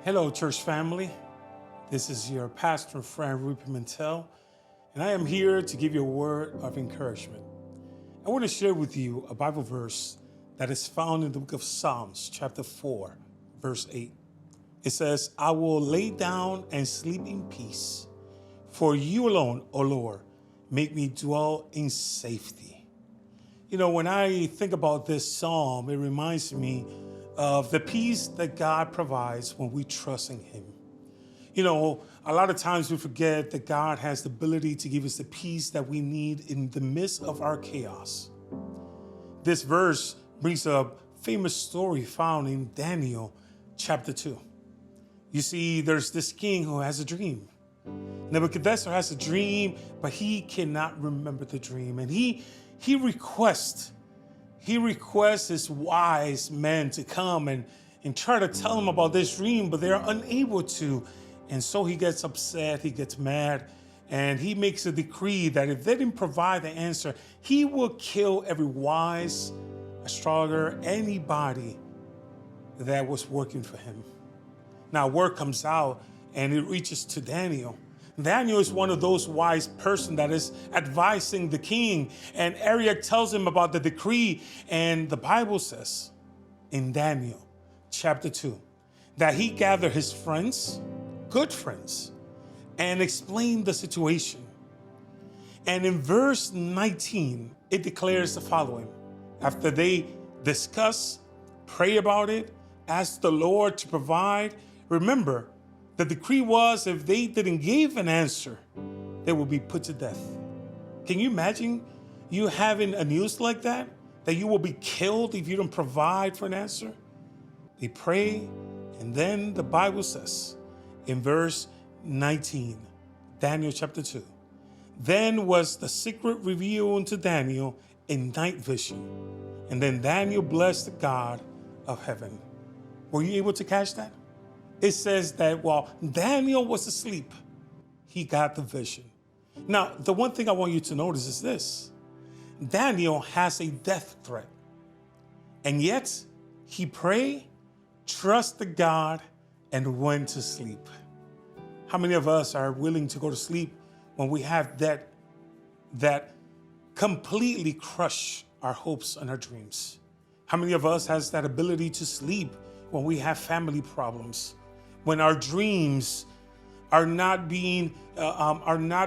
Hello, church family. This is your pastor and friend, Rupi Mantel, and I am here to give you a word of encouragement. I want to share with you a Bible verse that is found in the book of Psalms, chapter 4, verse 8. It says, I will lay down and sleep in peace, for you alone, O Lord, make me dwell in safety. You know, when I think about this psalm, it reminds me of the peace that God provides when we trust in Him. You know, a lot of times we forget that God has the ability to give us the peace that we need in the midst of our chaos. This verse brings a famous story found in Daniel chapter 2. You see, there's this king who has a dream. Nebuchadnezzar has a dream, but he cannot remember the dream. And he requests his wise men to come and try to tell him about this dream, but they're unable to. And so he gets upset, he gets mad, and he makes a decree that if they didn't provide the answer, he will kill every wise astrologer, anybody that was working for him. Now word comes out and it reaches to Daniel. Daniel is one of those wise person that is advising the king, and Arioch tells him about the decree, and the Bible says in Daniel chapter 2 that he gathered his friends, good friends, and explained the situation. And in verse 19, it declares the following. After they discuss, pray about it, ask the Lord to provide, remember, the decree was if they didn't give an answer, they would be put to death. Can you imagine you having a news like that you will be killed if you don't provide for an answer? They pray, and then the Bible says in verse 19, Daniel chapter 2, then was the secret revealed unto Daniel in night vision, and then Daniel blessed the God of heaven. Were you able to catch that? It says that while Daniel was asleep, he got the vision. Now, the one thing I want you to notice is this. Daniel has a death threat, and yet he prayed, trusted God, and went to sleep. How many of us are willing to go to sleep when we have that completely crush our hopes and our dreams? How many of us has that ability to sleep when we have family problems? When our dreams are not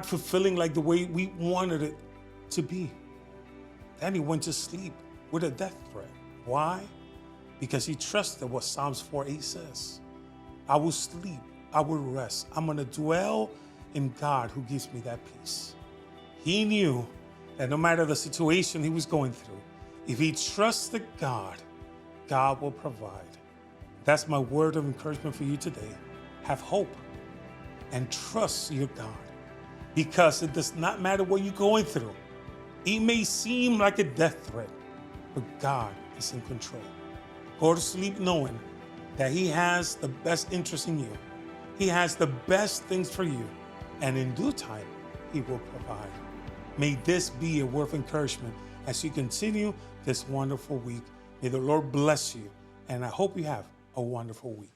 fulfilling like the way we wanted it to be? Daniel went to sleep with a death threat. Why? Because he trusted what Psalms 4:8 says. I will sleep, I will rest. I'm gonna dwell in God who gives me that peace. He knew that no matter the situation he was going through, if he trusted God, God will provide. That's my word of encouragement for you today. Have hope and trust your God, because it does not matter what you're going through. It may seem like a death threat, but God is in control. Go to sleep knowing that He has the best interest in you. He has the best things for you, and in due time, He will provide. May this be a word of encouragement as you continue this wonderful week. May the Lord bless you, and I hope you have a wonderful week.